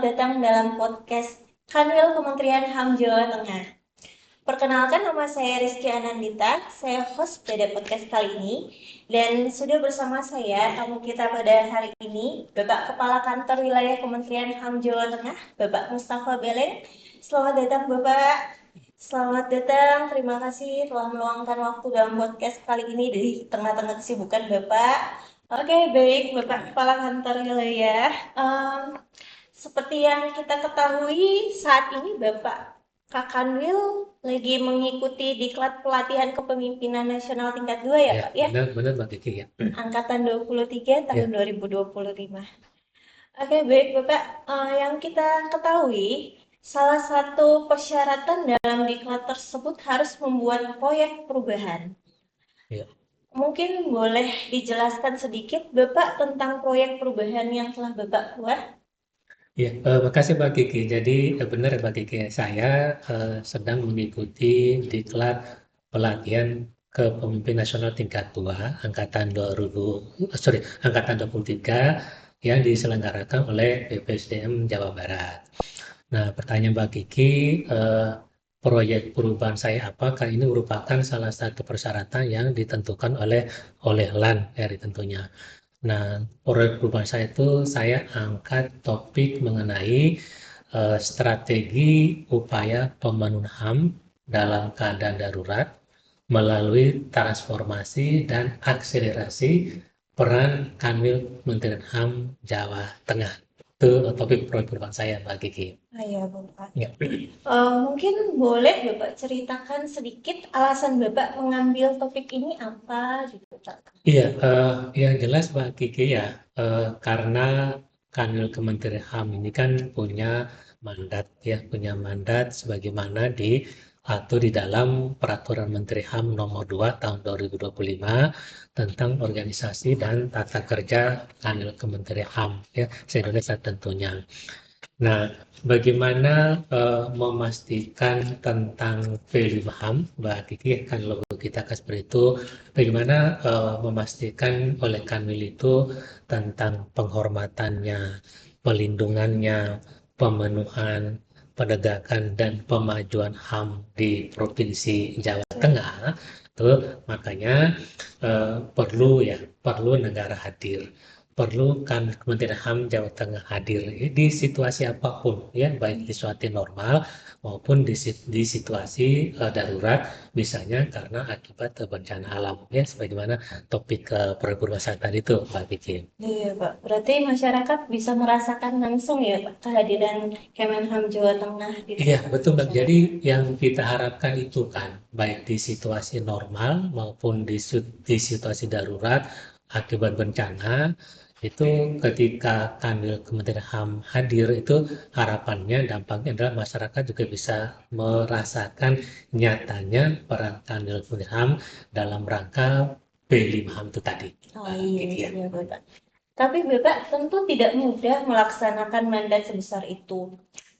datang dalam podcast Kanwil Kementerian HAM Jawa Tengah. Perkenalkan, nama saya Rizky Anandita, saya host pada podcast kali ini. Dan sudah bersama saya tamu kita pada hari ini, Bapak Kepala Kantor Wilayah Kementerian HAM Jawa Tengah, Bapak Mustafa Belen. Selamat datang Bapak. Selamat datang, terima kasih telah meluangkan waktu dalam podcast kali ini di tengah-tengah kesibukan Bapak. Oke, baik Bapak Kepala Kantor Wilayah. Seperti yang kita ketahui, saat ini Bapak Kakanwil lagi mengikuti diklat pelatihan kepemimpinan nasional tingkat 2 ya Ya, Pak ya? benar Mbak Kiki ya. Angkatan 23 tahun Ya, 2025. Oke, baik Bapak. Yang kita ketahui, salah satu persyaratan dalam diklat tersebut harus membuat proyek perubahan. ya, Mungkin boleh dijelaskan sedikit Bapak tentang proyek perubahan yang telah Bapak buat? ya. Makasih Mbak Kiki. Jadi benar Mbak Kiki, saya sedang mengikuti diklat pelatihan kepemimpinan nasional tingkat 2 angkatan 2000, angkatan 23 yang diselenggarakan oleh BPSDM Jawa Barat. Nah, pertanyaan Mbak Kiki, proyek perubahan saya apa? Karena ini merupakan salah satu persyaratan yang ditentukan oleh LAN RI tentunya. Nah, proyek perubahan saya itu saya angkat topik mengenai strategi upaya pemenuhan HAM dalam keadaan darurat melalui transformasi dan akselerasi peran Kanwil Kementerian HAM Jawa Tengah. Itu topik proyek perubahan saya, Mbak Kiki. Ya, Bapak. Ya. Mungkin boleh Bapak ceritakan sedikit alasan Bapak mengambil topik ini apa gitu, Pak? Iya, yang jelas Mbak Kiki ya, karena Kanwil Kementerian HAM ini kan punya mandat sebagaimana diatur di dalam Peraturan Menteri HAM Nomor 2 Tahun 2025 tentang organisasi dan tata kerja Kanwil Kementerian HAM ya, se-Indonesia tentunya. Nah, bagaimana memastikan tentang value HAM, Mbak Kiki, kan logo kita kan seperti itu, bagaimana memastikan oleh Kanwil itu tentang penghormatannya, pelindungannya, pemenuhan, penegakan, dan pemajuan HAM di Provinsi Jawa Tengah, itu makanya perlu negara hadir, perlu kan Kementerian HAM Jawa Tengah hadir di situasi apapun ya, baik di situasi normal maupun di situasi darurat, misalnya karena akibat bencana alam ya, sebagaimana topik permasalahan tadi itu Pak Kiki. Iya, Pak. Berarti masyarakat bisa merasakan langsung ya, Pak, kehadiran Kemenham Jawa Tengah di Iya, tengah betul, Mbak. Jadi masyarakat. yang kita harapkan itu kan, baik di situasi normal maupun di situasi darurat akibat bencana, itu ketika Kanwil Kementerian HAM hadir, itu harapannya, dampaknya adalah masyarakat juga bisa merasakan nyatanya peran Kanwil Kementerian HAM dalam rangka B5 HAM itu tadi. Oh iya, Gitu ya. iya, Bapak. Tapi Bapak tentu tidak mudah melaksanakan mandat sebesar itu.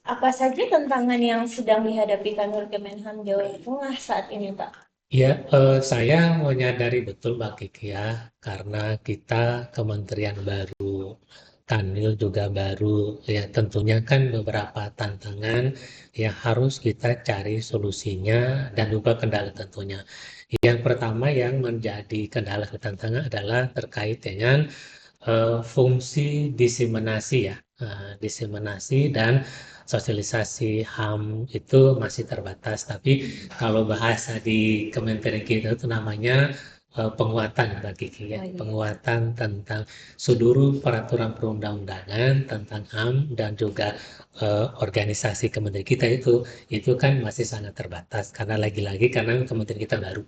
Apa saja tantangan yang sedang dihadapi kantor Kemenham Jawa Tengah saat ini, Pak? Ya, saya menyadari betul Mbak Kiki ya, karena kita kementerian baru, Kanwil juga baru, ya tentunya kan beberapa tantangan yang harus kita cari solusinya dan juga kendala tentunya. Yang pertama yang menjadi kendala dan tantangan adalah terkait dengan fungsi diseminasi ya, diseminasi dan sosialisasi HAM itu masih terbatas. Tapi kalau bahasa di Kementerian kita itu namanya penguatan Mbak Kiki ya, Oh iya. penguatan tentang seluruh peraturan perundang-undangan tentang HAM dan juga organisasi kementerian kita itu kan masih sangat terbatas karena lagi-lagi karena kementerian kita baru.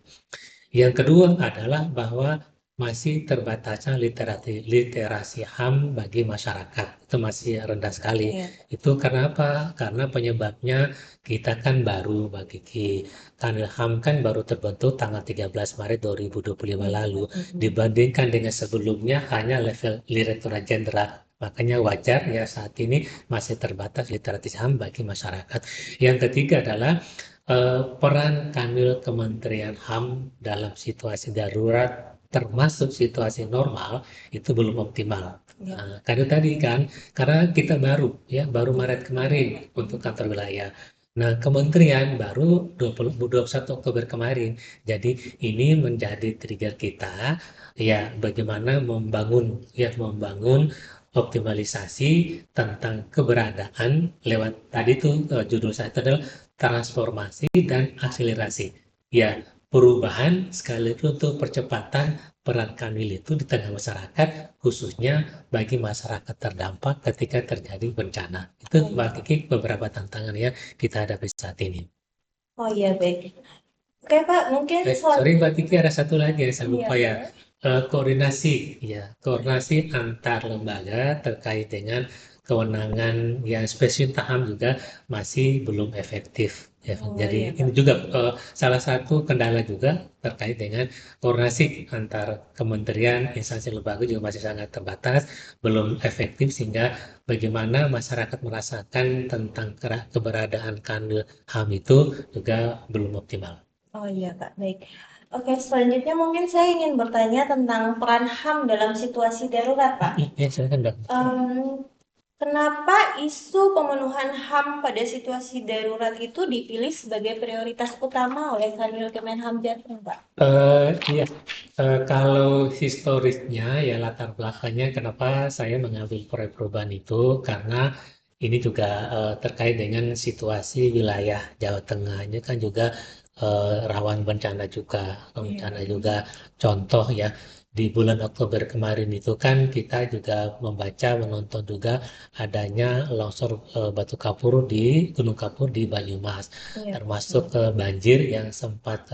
Yang kedua adalah bahwa masih terbatasnya literasi HAM bagi masyarakat. Itu masih rendah sekali. Iya. Itu karena apa? Karena penyebabnya kita kan baru, Mbak Kiki. Kanwil HAM kan baru terbentuk tanggal 13 Maret 2025 Iya, lalu. Pak. Mm-mm. Dibandingkan dengan sebelumnya hanya level Direktorat Jenderal. Makanya wajar ya saat ini masih terbatas literasi HAM bagi masyarakat. Yang ketiga adalah peran Kanwil Kementerian HAM dalam situasi darurat termasuk situasi normal itu belum optimal. Ya. Karena tadi kan, karena kita baru ya, baru Maret kemarin untuk kantor wilayah. Nah, kementerian baru 21 Oktober kemarin. Jadi ini menjadi trigger kita ya bagaimana membangun optimalisasi tentang keberadaan lewat tadi itu judul saya itu adalah transformasi dan akselerasi. Ya, perubahan sekaligus untuk percepatan peran Kanwil itu di tengah masyarakat, khususnya bagi masyarakat terdampak ketika terjadi bencana. Itu Mbak Kiki beberapa tantangan yang kita hadapi saat ini. Oh iya, baik. Oke, Pak, mungkin Sorry Mbak Kiki, ada satu lagi yang saya iya, lupa ya. boleh. Koordinasi antar lembaga terkait dengan kewenangan yang spesifik paham juga masih belum efektif. Ya, Oh jadi iya, ini Pak. juga salah satu kendala juga terkait dengan koordinasi antar kementerian, instansi lembaga juga masih sangat terbatas, belum efektif sehingga bagaimana masyarakat merasakan tentang keberadaan Kanwil HAM itu juga belum optimal. Oh iya, Pak, baik. Oke, selanjutnya mungkin saya ingin bertanya tentang peran HAM dalam situasi darurat, Pak. Ya, silakan Mbak. Em, Kenapa isu pemenuhan HAM pada situasi darurat itu dipilih sebagai prioritas utama oleh Kanwil Kemenham Jateng, Pak? Iya, kalau historisnya ya latar belakangnya kenapa saya mengambil proyek perubahan itu karena ini juga terkait dengan situasi wilayah Jawa Tengah ini kan juga rawan bencana juga, Iya, bencana Pak. juga contoh ya di bulan Oktober kemarin itu kan kita juga membaca menonton juga adanya longsor batu kapur di Gunung Kapur di Banyumas Iya, termasuk betul. banjir yang sempat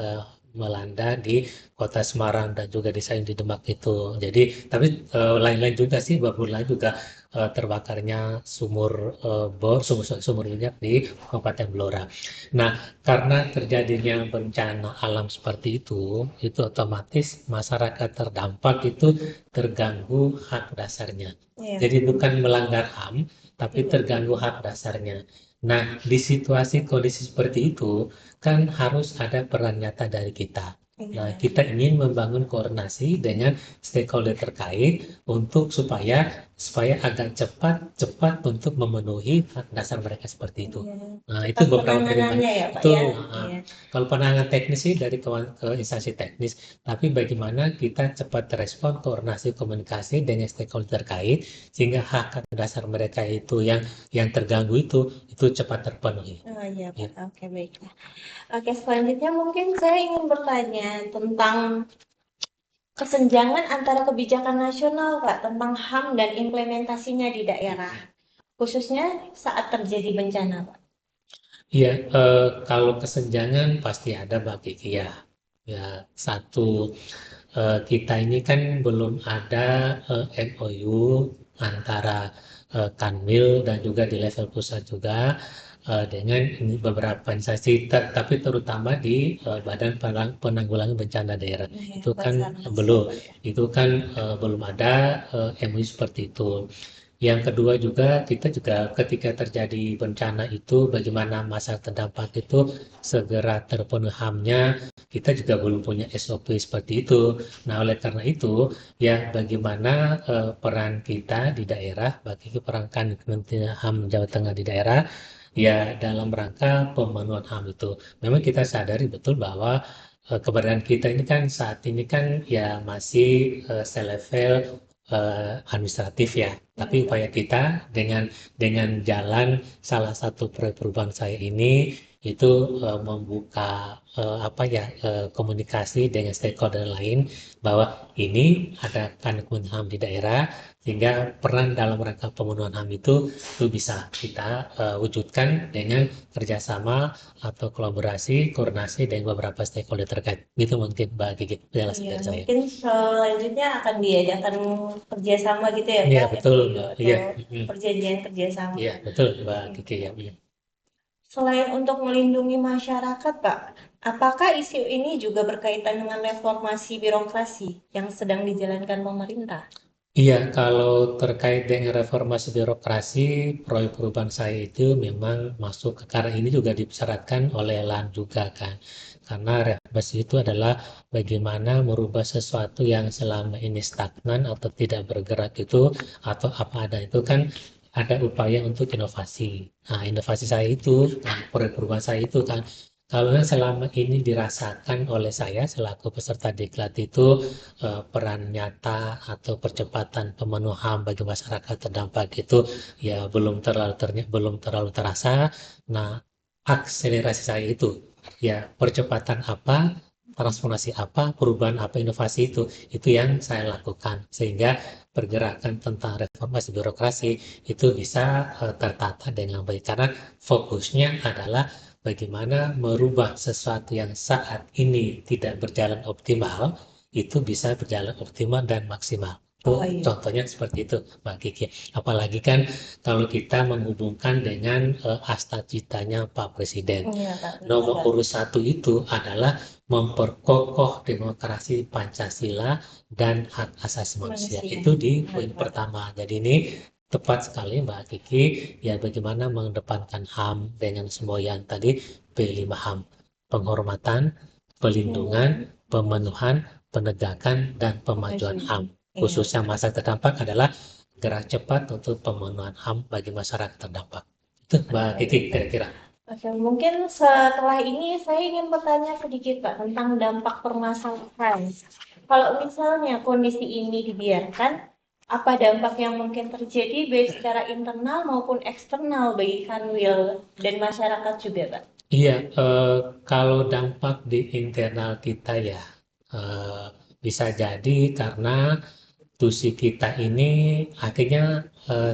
melanda di kota Semarang dan juga di Sayung di Demak itu. Jadi, tapi lain-lain juga sih, beberapa lain juga terbakarnya sumur minyak di Kabupaten Blora. Nah, karena terjadinya bencana alam seperti itu otomatis masyarakat terdampak itu terganggu hak dasarnya. Iya, Jadi bukan melanggar HAM, tapi tidak. terganggu hak dasarnya. Nah, di situasi kondisi seperti itu, kan harus ada peran nyata dari kita. Nah, Iya. kita ingin membangun koordinasi dengan stakeholder terkait untuk supaya agak cepat untuk memenuhi hak dasar mereka seperti itu. Iya. Nah, itu Cepat beberapa pertimbangan. penanganannya ya, Pak Itu ya. Iya. kalau penanganan teknis sih dari ke instansi teknis, tapi bagaimana kita cepat respon koordinasi komunikasi dengan stakeholder terkait sehingga hak dasar mereka itu yang terganggu itu cepat terpenuhi. Oh iya, Ya. Pak. Oke, baik. Oke, selanjutnya mungkin saya ingin bertanya tentang kesenjangan antara kebijakan nasional, Pak, tentang HAM dan implementasinya di daerah, khususnya saat terjadi bencana, Pak. Iya, kalau kesenjangan pasti ada Mbak Kiki ya. Ya, satu kita ini kan belum ada MOU antara Kanwil dan juga di level pusat juga dengan ini beberapa instansi, tapi terutama di Badan Penanggulangan Bencana Daerah. Iya, Itu kan Basarnas ya, belum, Pak ya. belum ada MOU seperti itu. Yang kedua juga kita juga ketika terjadi bencana itu bagaimana masa terdampak itu segera terpenuhi HAM-nya kita juga belum punya SOP seperti itu. Nah, oleh karena itu ya bagaimana peran kita di daerah bagi peran Kementerian HAM Jawa Tengah di daerah ya dalam rangka pemenuhan HAM itu. Memang kita sadari betul bahwa keberadaan kita ini kan saat ini kan ya masih selevel administratif ya. Tapi Iya, Pak. upaya kita dengan jalan salah satu proyek perubahan saya ini itu membuka komunikasi dengan stakeholder lain bahwa ini ada komitmen HAM di daerah sehingga peran dalam rangka pemenuhan HAM itu bisa kita wujudkan dengan kerjasama atau kolaborasi koordinasi dengan beberapa stakeholder terkait. Gitu mungkin Mbak Gigi penjelasan Iya, dari saya. mungkin selanjutnya akan diadakan kerjasama gitu ya, Iya Pak, betul MOU Mbak. atau Iya, mm, perjanjian kerjasama. iya betul Mbak Oke. Gigi ya. Mm. Selain untuk melindungi masyarakat, Pak, apakah isu ini juga berkaitan dengan reformasi birokrasi yang sedang dijalankan pemerintah? Iya, kalau terkait dengan reformasi birokrasi, proyek perubahan saya itu memang masuk ke karena ini juga disyaratkan oleh LAN juga kan. Karena reformasi itu adalah bagaimana merubah sesuatu yang selama ini stagnan atau tidak bergerak itu atau apa ada itu kan ada upaya untuk inovasi. Nah, inovasi saya itu, nah, proyek perubahan saya itu kan kalau yang selama ini dirasakan oleh saya selaku peserta diklat itu peran nyata atau percepatan pemenuhan bagi masyarakat terdampak itu ya belum terlalu terasa. Nah, akselerasi saya itu ya percepatan apa, transformasi apa, perubahan apa, inovasi itu yang saya lakukan sehingga pergerakan tentang reformasi birokrasi itu bisa tertata dengan baik karena fokusnya adalah bagaimana merubah sesuatu yang saat ini tidak berjalan optimal itu bisa berjalan optimal dan maksimal. Oh Oh, iya. contohnya seperti itu, Mbak Kiki. Apalagi kan kalau kita menghubungkan dengan asta citanya Pak Presiden. Iya, Kak, betul Nomor banget. urut satu itu adalah memperkokoh demokrasi Pancasila dan hak asasi manusia. Manusia. Itu di poin Benar. pertama. Jadi ini tepat sekali Mbak Kiki, ya bagaimana mengedepankan HAM dengan semua yang tadi P5 HAM. Penghormatan, pelindungan, Hmm. pemenuhan, penegakan, dan pemajuan Manusia. HAM. Iya, Khususnya benar. masa terdampak adalah gerak cepat untuk pemenuhan HAM bagi masyarakat terdampak. Itu Mbak Kiki Oke. kira-kira. Oke, mungkin setelah ini saya ingin bertanya sedikit Pak tentang dampak permasalahan. Kalau misalnya kondisi ini dibiarkan, apa dampak yang mungkin terjadi baik secara internal maupun eksternal bagi Kanwil dan masyarakat juga, Pak? Iya, kalau dampak di internal kita ya eh, bisa jadi karena tusi kita ini akhirnya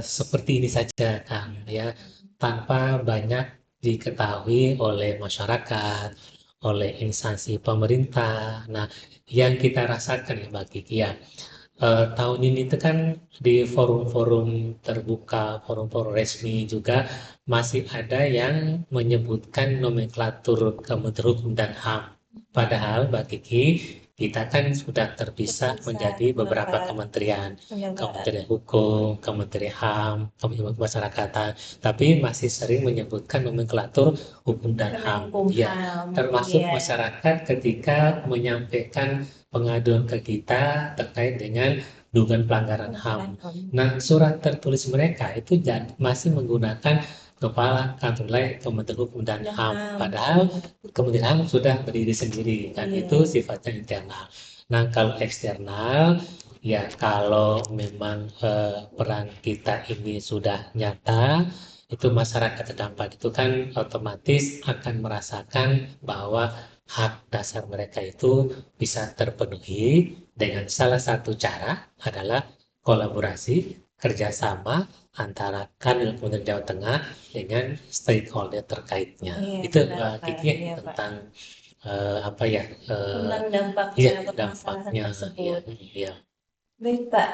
seperti ini saja kan ya, tanpa banyak diketahui oleh masyarakat, oleh instansi pemerintah. Nah, yang kita rasakan ya Mbak Kiki ya, tahun ini itu kan di forum-forum terbuka, forum-forum resmi juga masih ada yang menyebutkan nomenklatur Kementerian Hukum dan HAM. Padahal, Mbak Kiki, kita kan sudah terpisah Terpisah, menjadi beberapa Bapak. kementerian, Benar, Pak. Kementerian Hukum, Kementerian HAM, Kementerian Masyarakatan, tapi masih sering menyebutkan nomenklatur Hukum dan HAM. Ya, Kemenkumham, termasuk iya. masyarakat ketika menyampaikan pengaduan ke kita terkait dengan dugaan pelanggaran HAM. Kemenkumham. Nah, surat tertulis mereka itu masih menggunakan Kepala Kantor Wilayah Kementerian Hukum dan Dan HAM. HAM. Padahal Kementerian HAM sudah berdiri sendiri, kan itu Iya. sifatnya internal. Nah, kalau eksternal, ya kalau memang peran kita ini sudah nyata, itu masyarakat terdampak itu kan otomatis akan merasakan bahwa hak dasar mereka itu bisa terpenuhi dengan salah satu cara adalah kolaborasi, kerjasama antara Kanwil Kementerian Jawa Tengah dengan stakeholder terkaitnya. Iya, Itu benar, Pak. Kiki Iya, Pak. tentang apa ya, Tentang ya dampaknya permasalahan dampaknya, ya, tersebut. ya. Baik, Pak.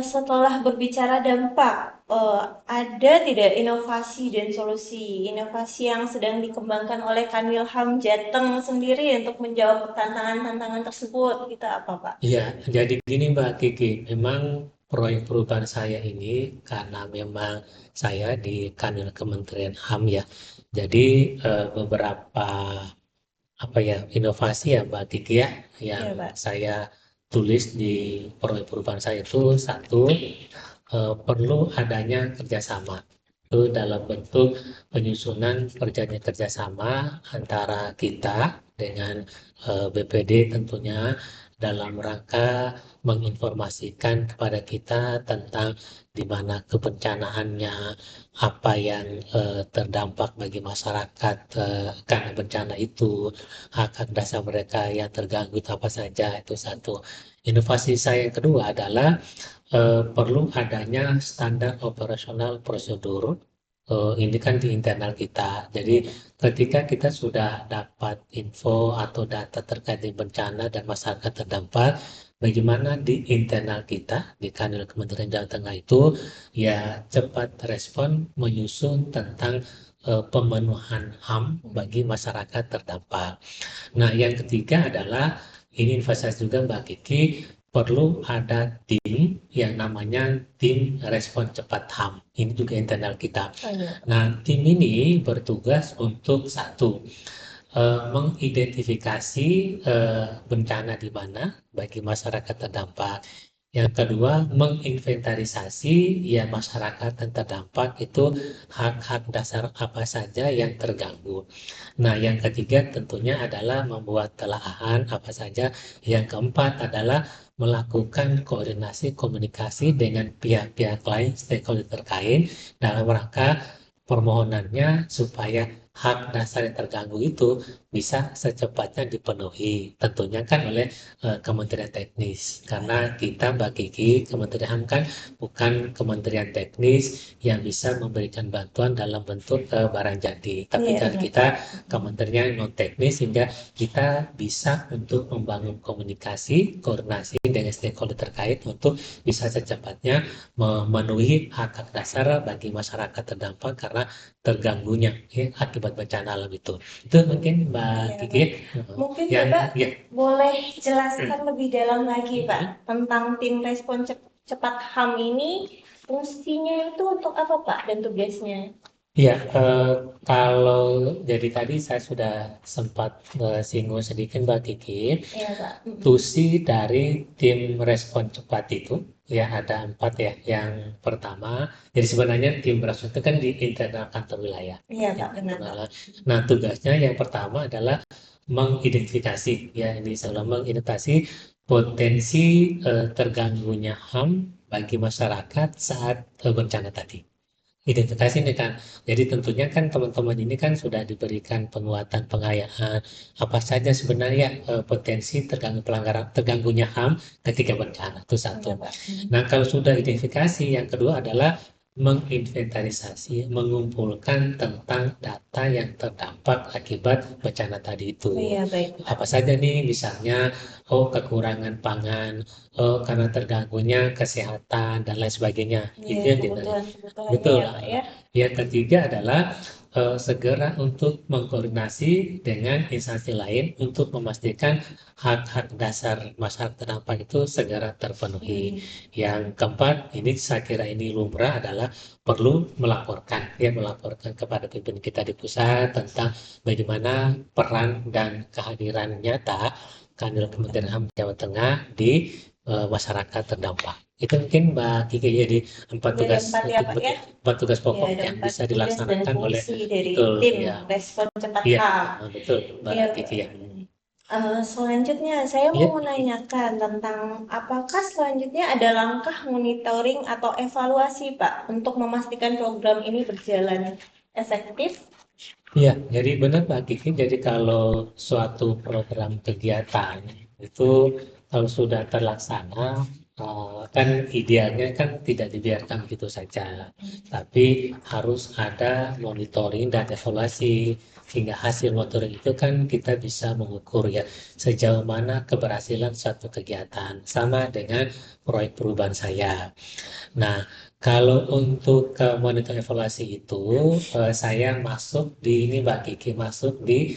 Setelah berbicara dampak, ada tidak inovasi dan solusi inovasi yang sedang dikembangkan oleh Kanwilham Jateng sendiri untuk menjawab tantangan-tantangan tersebut? Kita apa, Pak? Iya, jadi gini Mbak Kiki, memang proyek perubahan saya ini karena memang saya di Kanwil Kementerian HAM ya. Jadi beberapa apa ya inovasi ya Mbak Kiki ya yang Iya, Pak. saya tulis di proyek perubahan saya itu satu perlu adanya kerjasama itu dalam bentuk penyusunan perjanjian kerjasama antara kita dengan BPD tentunya dalam rangka menginformasikan kepada kita tentang di mana kebencanaannya, apa yang terdampak bagi masyarakat karena bencana itu, hak dasar mereka yang terganggu itu apa saja, itu satu. Inovasi saya yang kedua adalah perlu adanya standar operasional prosedur. Ini kan di internal kita. Jadi Iya, Pak. ketika kita sudah dapat info atau data terkait dengan bencana dan masyarakat terdampak, bagaimana di internal kita di kanal Kementerian Jawa Tengah itu ya cepat respon menyusun tentang pemenuhan HAM bagi masyarakat terdampak. Nah, yang ketiga adalah ini investasi juga Mbak Kiki perlu ada tim yang namanya tim respon cepat HAM. Ini juga internal kita. Oh iya. Nah, tim ini bertugas untuk satu, mengidentifikasi bencana di mana bagi masyarakat terdampak. Yang kedua, menginventarisasi ya masyarakat yang terdampak itu hak-hak dasar apa saja yang terganggu. Nah, yang ketiga tentunya adalah membuat telaahan apa saja. Yang keempat adalah melakukan koordinasi komunikasi dengan pihak-pihak lain stakeholder terkait dalam rangka permohonannya supaya hak dasar yang terganggu itu bisa secepatnya dipenuhi. Tentunya kan oleh Kementerian Teknis. Karena kita Mbak Kiki, Kementerian HAM kan bukan kementerian teknis yang bisa memberikan bantuan dalam bentuk barang jadi. Tapi Iya kan benar kita Pak. kementerian non teknis sehingga kita bisa untuk membangun komunikasi, koordinasi dengan stakeholder terkait untuk bisa secepatnya memenuhi hak-hak dasar bagi masyarakat terdampak karena terganggunya ya, akibat bencana alam itu. Itu mungkin Mbak Iya Kiki Pak. Mungkin yang Bapak ya. boleh jelaskan lebih dalam lagi Pak tentang tim respon cepat HAM ini, fungsinya itu untuk apa Pak dan tugasnya? Iya, kalau jadi tadi saya sudah sempat singgung sedikit Mbak Kiki, Iya Pak. tusi dari tim respon cepat itu ya ada 4 ya. Yang pertama, jadi sebenarnya tim respon itu kan di internal kantor wilayah. Iya Ya, Pak, benar Pak. nah, tugasnya yang pertama adalah mengidentifikasi ya ini selalu mengidentifikasi potensi terganggunya HAM bagi masyarakat saat bencana tadi. Identifikasi ini kan, jadi tentunya kan teman-teman ini kan sudah diberikan penguatan pengayaan apa saja sebenarnya potensi pelanggaran terganggunya HAM ketika bencana itu satu. Iya Pak. Nah kalau sudah identifikasi, yang kedua adalah menginventarisasi, mengumpulkan tentang data yang terdampak akibat bencana tadi itu. Iya baik Pak. Apa saja nih, misalnya, oh kekurangan pangan, oh karena terganggunya kesehatan dan lain sebagainya. Iya Itu yang dinilai. kebutuhan-kebutuhannya Betul. ya Pak ya. Yang ketiga adalah segera untuk mengkoordinasi dengan instansi lain untuk memastikan hak-hak dasar masyarakat terdampak itu segera terpenuhi. Yang keempat, ini saya kira ini lumrah adalah perlu melaporkan kepada pimpinan kita di pusat tentang bagaimana peran dan kehadiran nyata kanwil Kementerian HAM Jawa Tengah di masyarakat terdampak. Itu mungkin Mbak Kiki jadi empat Dari tugas empat ya Pak ya. empat tugas Iya pokok ada yang 4 bisa tugas dan dilaksanakan oleh fungsi dari betul tim ya. respon cepat Iya, HAM. betul Mbak Iya Pak. Kiki ya. Selanjutnya saya Iya. mau menanyakan tentang apakah selanjutnya ada langkah monitoring atau evaluasi Pak untuk memastikan program ini berjalan efektif? Iya, jadi benar Mbak Kiki. Jadi kalau suatu program kegiatan itu kalau sudah terlaksana, kan idealnya kan tidak dibiarkan begitu saja, tapi harus ada monitoring dan evaluasi. Sehingga hasil monitoring itu kan kita bisa mengukur ya sejauh mana keberhasilan suatu kegiatan. Sama dengan proyek perubahan saya. Nah, kalau untuk monitor evaluasi itu, saya masuk di ini Mbak Kiki, masuk di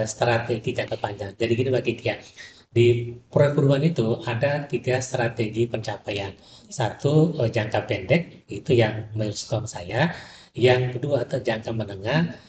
strategi jangka panjang. Jadi gini Mbak Kiki ya, di proyek perubahan itu ada 3 strategi pencapaian. Satu jangka pendek, itu yang milestone saya. Yang kedua atau jangka menengah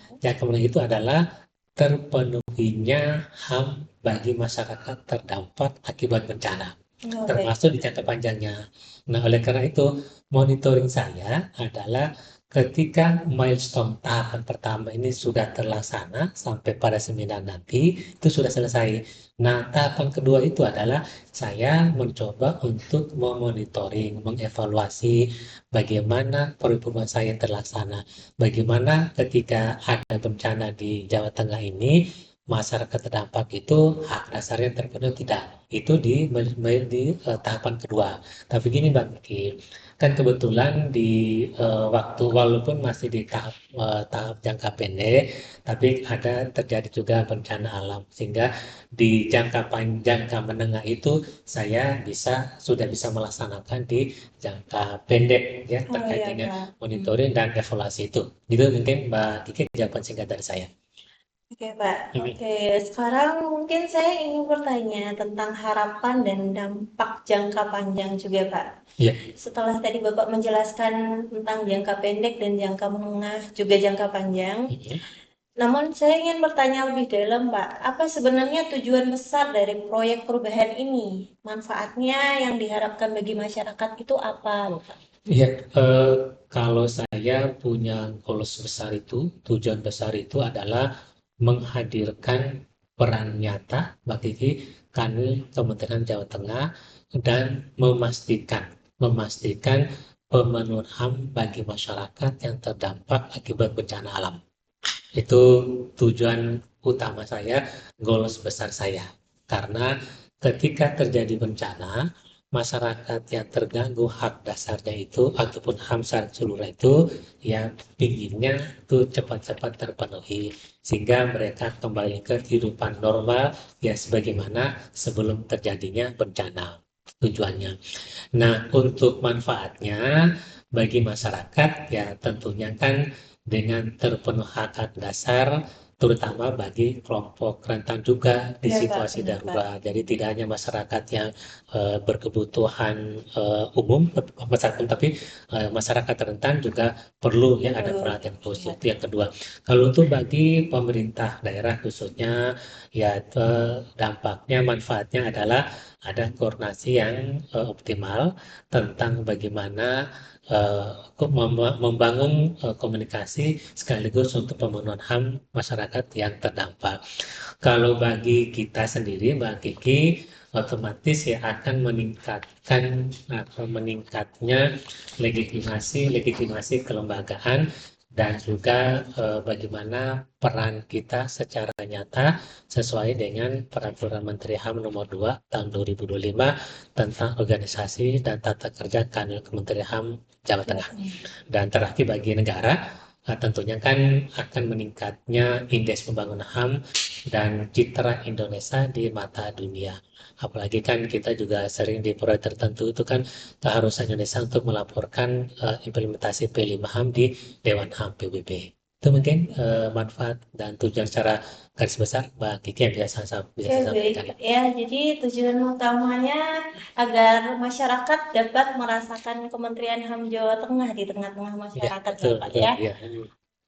itu adalah terpenuhinya HAM bagi masyarakat terdampak akibat bencana Oh, baik. termasuk di jangka panjangnya. Nah, oleh karena itu, monitoring saya adalah ketika milestone tahapan pertama ini sudah terlaksana sampai pada seminar nanti, itu sudah selesai. Nah, tahapan kedua itu adalah saya mencoba untuk memonitoring, mengevaluasi bagaimana perubahan saya terlaksana. Bagaimana ketika ada bencana di Jawa Tengah ini, masyarakat terdampak itu hak dasarnya terpenuhi tidak itu di tahapan kedua. Tapi gini Mbak Kiki, kan kebetulan di waktu walaupun masih di tahap jangka pendek, tapi ada terjadi juga bencana alam sehingga di jangka menengah itu saya sudah bisa melaksanakan di jangka pendek ya Oh terkait iya dengan Pak. monitoring dan evaluasi itu. Itu mungkin Mbak Kiki jawaban singkat dari saya. Oke, Pak. Hmm. Oke, sekarang mungkin saya ingin bertanya tentang harapan dan dampak jangka panjang juga, Pak. Ya. Setelah tadi Bapak menjelaskan tentang jangka pendek dan jangka menengah, juga jangka panjang, Hmm. namun saya ingin bertanya lebih dalam, Pak. Apa sebenarnya tujuan besar dari proyek perubahan ini? Manfaatnya yang diharapkan bagi masyarakat itu apa, Bapak? Iya, kalau saya punya goals besar itu, tujuan besar itu adalah menghadirkan peran nyata bagi kami Kementerian Jawa Tengah dan memastikan pemenuhan HAM bagi masyarakat yang terdampak akibat bencana alam. Itu tujuan utama saya, goals besar saya. Karena ketika terjadi bencana, masyarakat yang terganggu hak dasarnya itu ataupun HAM seluruh itu yang pinginnya itu cepat-cepat terpenuhi sehingga mereka kembali ke kehidupan normal ya sebagaimana sebelum terjadinya bencana tujuannya. Nah, untuk manfaatnya bagi masyarakat ya tentunya kan dengan terpenuh hak dasar terutama bagi kelompok rentan juga di Ya, Pak, situasi benar, Pak. darurat. Jadi tidak hanya masyarakat yang berkebutuhan umum, masyarakat, tapi masyarakat rentan juga perlu ya ada Betul. perhatian khusus. Ya. Itu yang kedua. Kalau untuk bagi pemerintah daerah khususnya ya dampaknya manfaatnya adalah ada koordinasi yang optimal tentang bagaimana membangun komunikasi sekaligus untuk pemenuhan HAM masyarakat yang terdampak. Kalau bagi kita sendiri, Mbak Kiki, otomatis ya akan meningkatkan atau meningkatnya legitimasi kelembagaan dan juga bagaimana peran kita secara nyata sesuai dengan Peraturan Menteri HAM Nomor 2 Tahun 2025 tentang organisasi dan tata kerja Kanwil Kementerian HAM Jawa Jawa Tengah. Tengah. Dan terakhir bagi negara, tentunya kan akan meningkatnya indeks pembangunan HAM dan citra Indonesia di mata dunia. Apalagi kan kita juga sering di proyek tertentu itu kan keharusan Indonesia untuk melaporkan implementasi P5 HAM di Dewan HAM PBB. Itu mungkin manfaat dan tujuan secara garis besar Mbak Kiki yang bisa Oke, saya baik, sampaikan. Pak. Ya, jadi tujuan utamanya agar masyarakat dapat merasakan Kementerian HAM Jawa Tengah di tengah-tengah Ya, masyarakat, betul, Bapak betul. ya. Ya,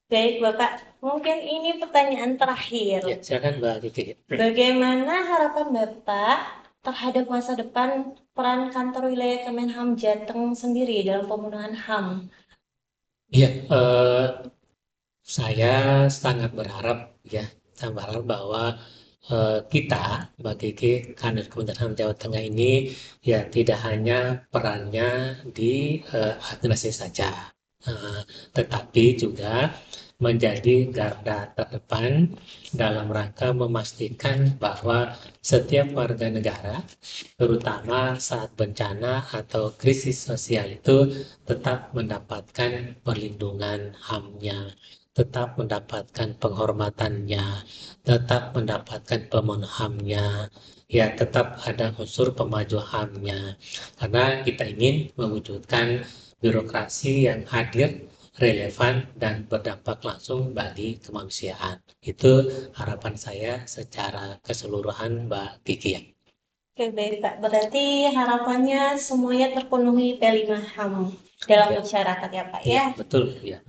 Baik, Bapak. Mungkin ini pertanyaan terakhir. ya silakan Mbak Kiki. Bagaimana harapan Bapak terhadap masa depan peran kantor wilayah Kemenham Jateng sendiri dalam pemenuhan HAM? Ya, saya sangat berharap ya, saya berharap bahwa kita bagi kader Kementerian Jawa Tengah ini ya tidak hanya perannya di administrasi saja, eh, tetapi juga menjadi garda terdepan dalam rangka memastikan bahwa setiap warga negara, terutama saat bencana atau krisis sosial itu tetap mendapatkan perlindungan HAM-nya, tetap mendapatkan penghormatannya, tetap mendapatkan pemenuhannya, ya tetap ada unsur pemajuan HAM-nya. Karena kita ingin mewujudkan birokrasi yang hadir, relevan, dan berdampak langsung bagi kemanusiaan. Itu harapan saya secara keseluruhan Mbak Kiki. Oke, baik, Pak. Berarti harapannya semuanya terpenuhi P5 HAM dalam Ya, masyarakat ya, Pak ya ya. betul ya.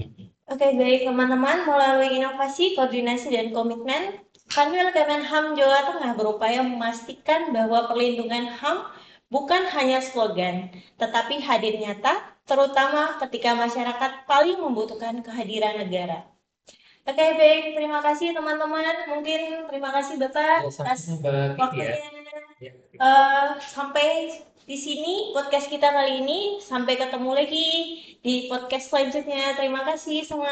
Oke, baik teman-teman, melalui inovasi, koordinasi, dan komitmen, Kanwil Kemenham Jawa Tengah berupaya memastikan bahwa perlindungan HAM bukan hanya slogan, tetapi hadir nyata, terutama ketika masyarakat paling membutuhkan kehadiran negara. Oke, baik. Terima kasih teman-teman. Mungkin terima kasih Bapak Ya, atas sama Mbak Kiki ya. waktunya. Ya. Sampai di sini podcast kita kali ini. Sampai ketemu lagi di podcast selanjutnya. Terima kasih semua.